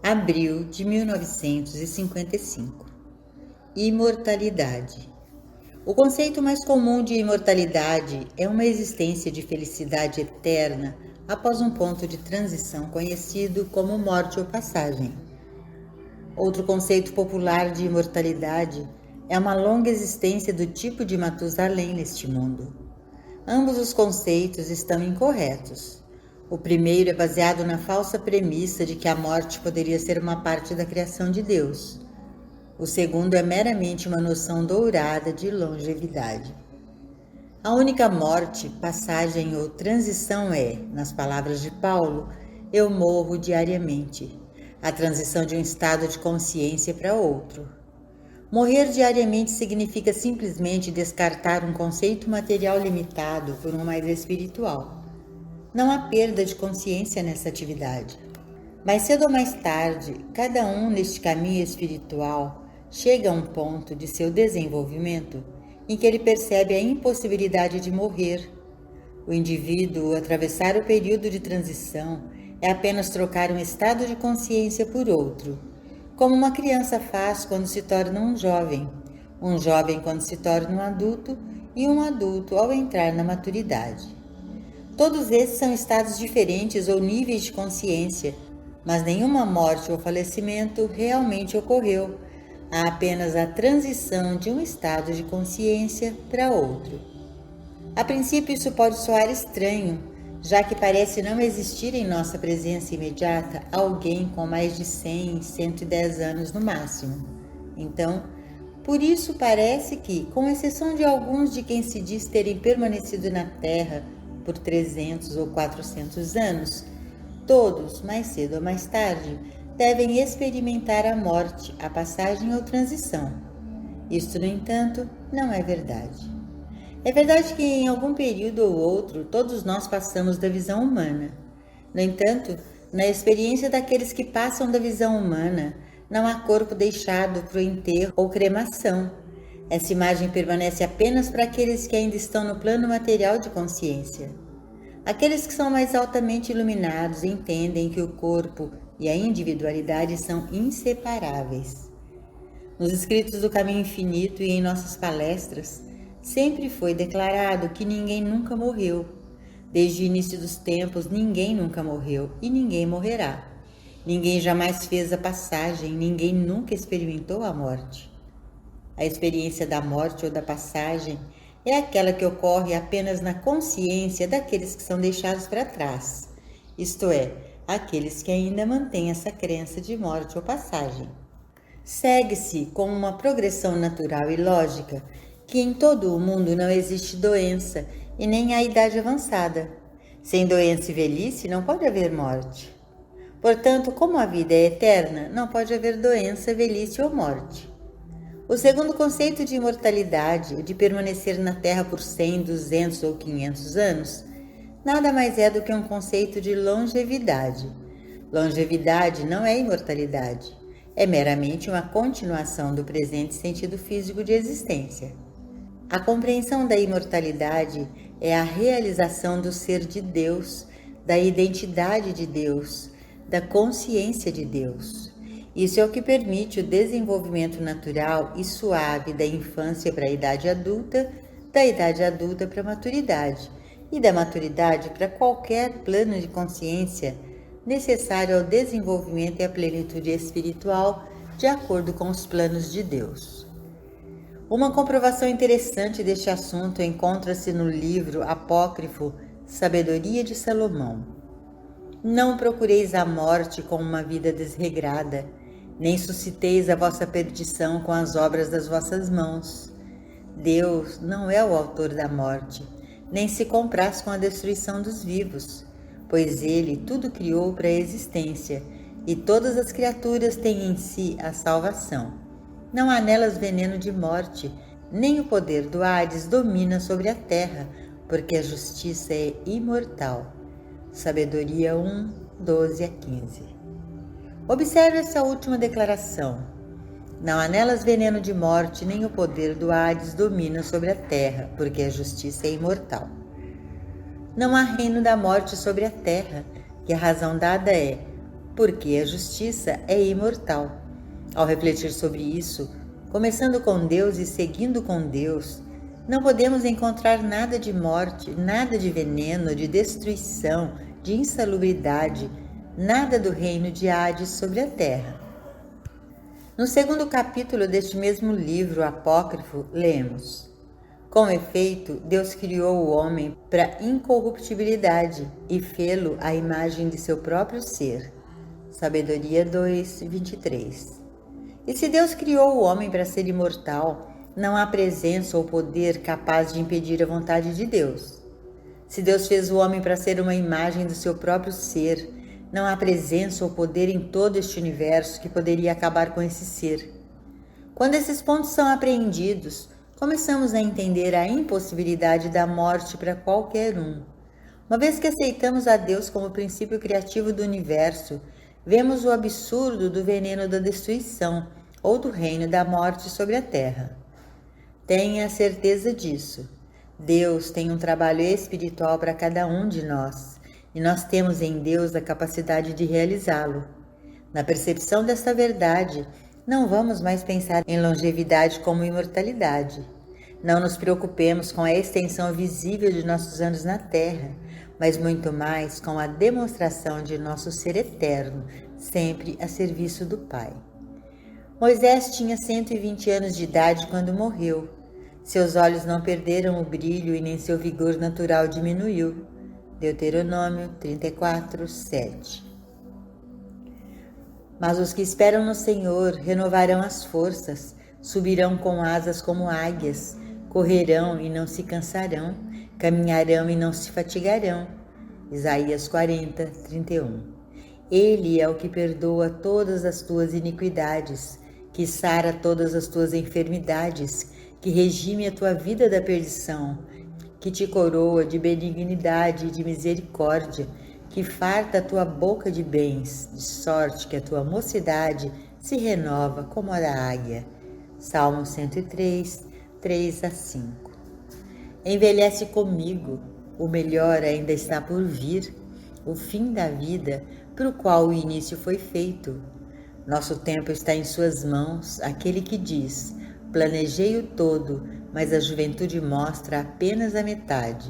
abril de 1955. Imortalidade. O conceito mais comum de imortalidade é uma existência de felicidade eterna após um ponto de transição conhecido como morte ou passagem. Outro conceito popular de imortalidade é uma longa existência do tipo de Matusalém neste mundo. Ambos os conceitos estão incorretos. O primeiro é baseado na falsa premissa de que a morte poderia ser uma parte da criação de Deus. O segundo é meramente uma noção dourada de longevidade. A única morte, passagem ou transição é, nas palavras de Paulo, eu morro diariamente, a transição de um estado de consciência para outro. Morrer diariamente significa simplesmente descartar um conceito material limitado por um mais espiritual. Não há perda de consciência nessa atividade. Mais cedo ou mais tarde, cada um neste caminho espiritual chega a um ponto de seu desenvolvimento em que ele percebe a impossibilidade de morrer. O indivíduo, ao atravessar o período de transição, é apenas trocar um estado de consciência por outro, como uma criança faz quando se torna um jovem quando se torna um adulto e um adulto ao entrar na maturidade. Todos esses são estados diferentes ou níveis de consciência, mas nenhuma morte ou falecimento realmente ocorreu. Há apenas a transição de um estado de consciência para outro. A princípio isso pode soar estranho, já que parece não existir em nossa presença imediata alguém com mais de 100, 110 anos no máximo. Então, por isso parece que, com exceção de alguns de quem se diz terem permanecido na Terra por 300 ou 400 anos, todos, mais cedo ou mais tarde, devem experimentar a morte, a passagem ou transição. Isto, no entanto, não é verdade. É verdade que em algum período ou outro todos nós passamos da visão humana. No entanto, na experiência daqueles que passam da visão humana, não há corpo deixado para o enterro ou cremação. Essa imagem permanece apenas para aqueles que ainda estão no plano material de consciência. Aqueles que são mais altamente iluminados entendem que o corpo e a individualidade são inseparáveis. Nos escritos do Caminho Infinito e em nossas palestras, sempre foi declarado que ninguém nunca morreu. Desde o início dos tempos, ninguém nunca morreu e ninguém morrerá. Ninguém jamais fez a passagem, ninguém nunca experimentou a morte. A experiência da morte ou da passagem é aquela que ocorre apenas na consciência daqueles que são deixados para trás, isto é, aqueles que ainda mantêm essa crença de morte ou passagem. Segue-se com uma progressão natural e lógica que em todo o mundo não existe doença e nem há idade avançada. Sem doença e velhice não pode haver morte. Portanto, como a vida é eterna, não pode haver doença, velhice ou morte. O segundo conceito de imortalidade, de permanecer na Terra por 100, 200 ou 500 anos, nada mais é do que um conceito de longevidade. Longevidade não é imortalidade, é meramente uma continuação do presente sentido físico de existência. A compreensão da imortalidade é a realização do ser de Deus, da identidade de Deus, da consciência de Deus. Isso é o que permite o desenvolvimento natural e suave da infância para a idade adulta, da idade adulta para a maturidade e da maturidade para qualquer plano de consciência necessário ao desenvolvimento e à plenitude espiritual de acordo com os planos de Deus. Uma comprovação interessante deste assunto encontra-se no livro apócrifo Sabedoria de Salomão. Não procureis a morte com uma vida desregrada, nem susciteis a vossa perdição com as obras das vossas mãos. Deus não é o autor da morte, nem se compraz com a destruição dos vivos, pois Ele tudo criou para a existência, e todas as criaturas têm em si a salvação. Não há nelas veneno de morte, nem o poder do Hades domina sobre a terra, porque a justiça é imortal. Sabedoria 1, 12 a 15. Observe essa última declaração. Não há nelas veneno de morte, nem o poder do Hades domina sobre a terra, porque a justiça é imortal. Não há reino da morte sobre a terra, que a razão dada é: porque a justiça é imortal. Ao refletir sobre isso, começando com Deus e seguindo com Deus, não podemos encontrar nada de morte, nada de veneno, de destruição, de insalubridade, nada do reino de Hades sobre a terra. No segundo capítulo deste mesmo livro apócrifo, lemos: com efeito, Deus criou o homem para incorruptibilidade e fê-lo à imagem de seu próprio ser. Sabedoria 2, 23. E se Deus criou o homem para ser imortal, não há presença ou poder capaz de impedir a vontade de Deus. Se Deus fez o homem para ser uma imagem do seu próprio ser, não há presença ou poder em todo este universo que poderia acabar com esse ser. Quando esses pontos são apreendidos, começamos a entender a impossibilidade da morte para qualquer um. Uma vez que aceitamos a Deus como princípio criativo do universo, vemos o absurdo do veneno da destruição ou do reino da morte sobre a terra. Tenha certeza disso. Deus tem um trabalho espiritual para cada um de nós, e nós temos em Deus a capacidade de realizá-lo. Na percepção desta verdade, não vamos mais pensar em longevidade como imortalidade. Não nos preocupemos com a extensão visível de nossos anos na Terra, mas muito mais com a demonstração de nosso ser eterno, sempre a serviço do Pai. Moisés tinha 120 anos de idade quando morreu. Seus olhos não perderam o brilho e nem seu vigor natural diminuiu. Deuteronômio 34, 7. Mas os que esperam no Senhor renovarão as forças, subirão com asas como águias, correrão e não se cansarão, caminharão e não se fatigarão. Isaías 40, 31. Ele é o que perdoa todas as tuas iniquidades, que sara todas as tuas enfermidades, que regime a tua vida da perdição, que te coroa de benignidade e de misericórdia, que farta a tua boca de bens, de sorte que a tua mocidade se renova como a da águia. Salmo 103, 3 a 5. Envelhece comigo, o melhor ainda está por vir, o fim da vida, para o qual o início foi feito. Nosso tempo está em suas mãos, aquele que diz: planejei o todo, mas a juventude mostra apenas a metade.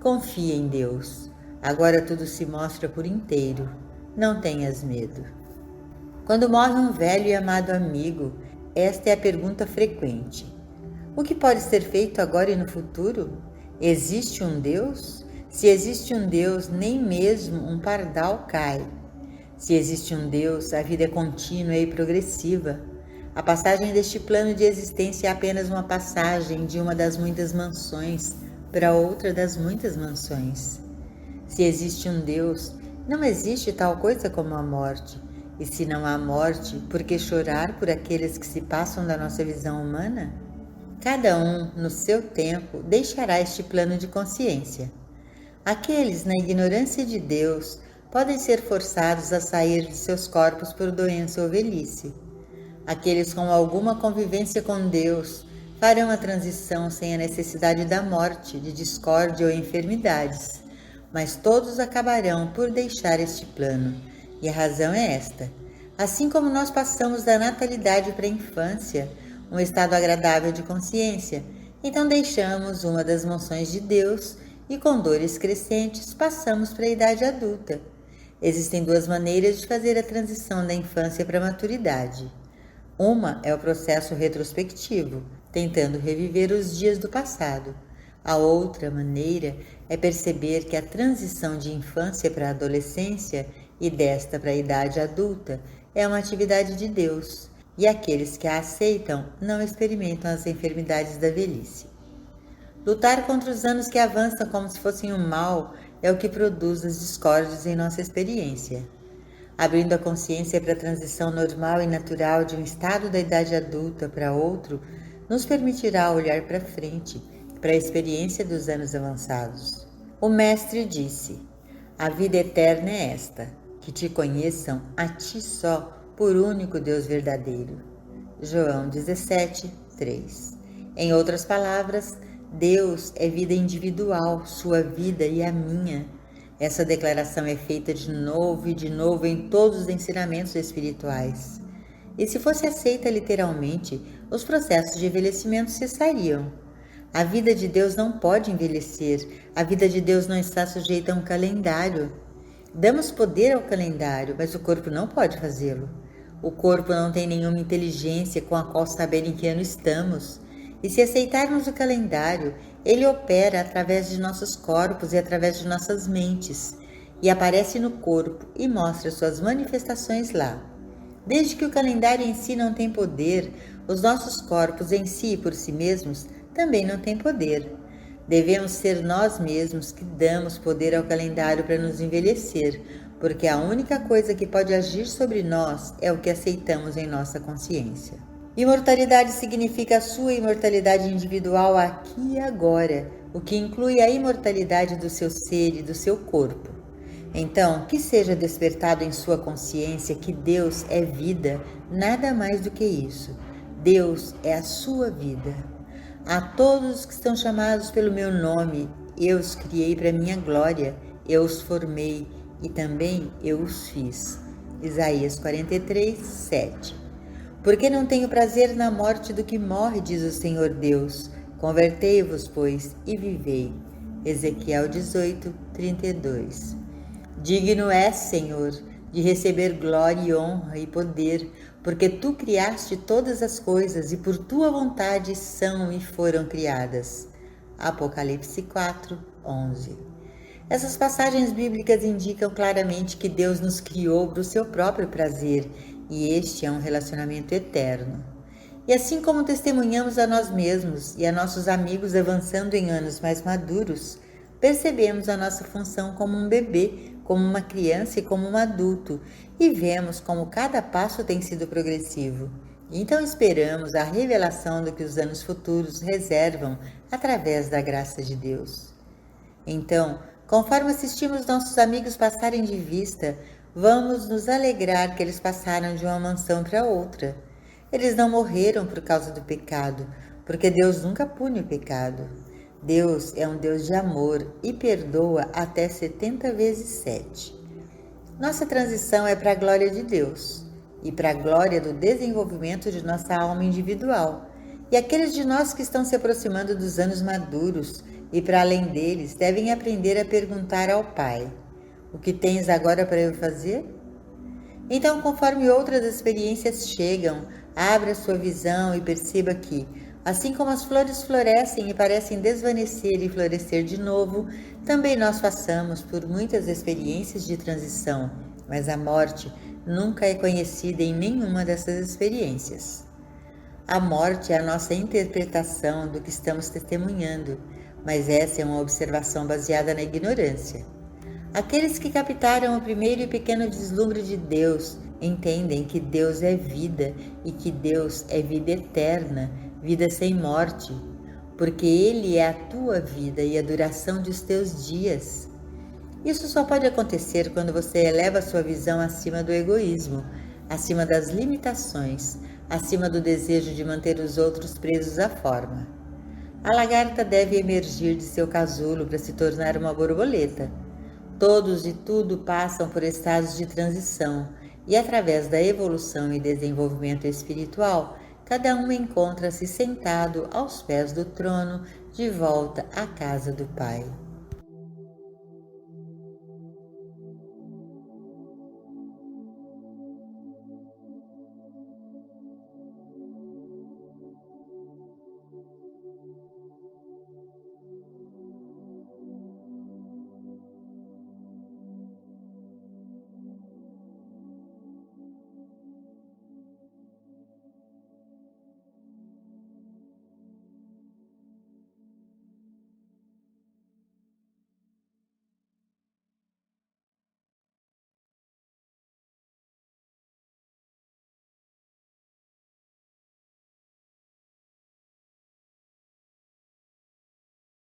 Confia em Deus, agora tudo se mostra por inteiro, não tenhas medo. Quando morre um velho e amado amigo, esta é a pergunta frequente: o que pode ser feito agora e no futuro? Existe um Deus? Se existe um Deus, nem mesmo um pardal cai. Se existe um Deus, a vida é contínua e progressiva. A passagem deste plano de existência é apenas uma passagem de uma das muitas mansões para outra das muitas mansões. Se existe um Deus, não existe tal coisa como a morte. E se não há morte, por que chorar por aqueles que se passam da nossa visão humana? Cada um, no seu tempo, deixará este plano de consciência. Aqueles, na ignorância de Deus, podem ser forçados a sair de seus corpos por doença ou velhice. Aqueles com alguma convivência com Deus farão a transição sem a necessidade da morte, de discórdia ou enfermidades, mas todos acabarão por deixar este plano, e a razão é esta: assim como nós passamos da natalidade para a infância, um estado agradável de consciência, então deixamos uma das mansões de Deus e com dores crescentes passamos para a idade adulta. Existem duas maneiras de fazer a transição da infância para a maturidade. Uma é o processo retrospectivo, tentando reviver os dias do passado. A outra maneira é perceber que a transição de infância para a adolescência e desta para a idade adulta é uma atividade de Deus, e aqueles que a aceitam não experimentam as enfermidades da velhice. Lutar contra os anos que avançam como se fossem um mal é o que produz as discórdias em nossa experiência. Abrindo a consciência para a transição normal e natural de um estado da idade adulta para outro, nos permitirá olhar para frente, para a experiência dos anos avançados. O Mestre disse: a vida eterna é esta, que te conheçam a ti só, por único Deus verdadeiro. João 17, 3. Em outras palavras, Deus é vida individual, sua vida e a minha. Essa declaração é feita de novo e de novo em todos os ensinamentos espirituais. E se fosse aceita literalmente, os processos de envelhecimento cessariam. A vida de Deus não pode envelhecer, a vida de Deus não está sujeita a um calendário. Damos poder ao calendário, mas o corpo não pode fazê-lo. O corpo não tem nenhuma inteligência com a qual saber em que ano estamos. E se aceitarmos o calendário, ele opera através de nossos corpos e através de nossas mentes, e aparece no corpo e mostra suas manifestações lá. Desde que o calendário em si não tem poder, os nossos corpos em si e por si mesmos também não têm poder. Devemos ser nós mesmos que damos poder ao calendário para nos envelhecer, porque a única coisa que pode agir sobre nós é o que aceitamos em nossa consciência. Imortalidade significa a sua imortalidade individual aqui e agora, o que inclui a imortalidade do seu ser e do seu corpo. Então, que seja despertado em sua consciência que Deus é vida, nada mais do que isso. Deus é a sua vida. A todos os que estão chamados pelo meu nome, eu os criei para minha glória, eu os formei e também eu os fiz. Isaías 43, 7. Porque não tenho prazer na morte do que morre, diz o Senhor Deus. Convertei-vos, pois, e vivei. Ezequiel 18, 32. Digno és, Senhor, de receber glória e honra e poder, porque tu criaste todas as coisas e por tua vontade são e foram criadas. Apocalipse 4, 11. Essas passagens bíblicas indicam claramente que Deus nos criou para o seu próprio prazer, e este é um relacionamento eterno. E assim como testemunhamos a nós mesmos e a nossos amigos avançando em anos mais maduros, percebemos a nossa função como um bebê, como uma criança e como um adulto, e vemos como cada passo tem sido progressivo. Então esperamos a revelação do que os anos futuros reservam através da graça de Deus. Então, conforme assistimos nossos amigos passarem de vista, vamos nos alegrar que eles passaram de uma mansão para outra. Eles não morreram por causa do pecado, porque Deus nunca pune o pecado. Deus é um Deus de amor e perdoa até 70 vezes 7. Nossa transição é para a glória de Deus e para a glória do desenvolvimento de nossa alma individual. E aqueles de nós que estão se aproximando dos anos maduros e para além deles devem aprender a perguntar ao Pai: o que tens agora para eu fazer? Então, conforme outras experiências chegam, abra sua visão e perceba que, assim como as flores florescem e parecem desvanecer e florescer de novo, também nós passamos por muitas experiências de transição, mas a morte nunca é conhecida em nenhuma dessas experiências. A morte é a nossa interpretação do que estamos testemunhando, mas essa é uma observação baseada na ignorância. Aqueles que captaram o primeiro e pequeno vislumbre de Deus entendem que Deus é vida e que Deus é vida eterna, vida sem morte, porque Ele é a tua vida e a duração dos teus dias. Isso só pode acontecer quando você eleva sua visão acima do egoísmo, acima das limitações, acima do desejo de manter os outros presos à forma. A lagarta deve emergir de seu casulo para se tornar uma borboleta. Todos e tudo passam por estados de transição e, através da evolução e desenvolvimento espiritual, cada um encontra-se sentado aos pés do trono, de volta à casa do Pai.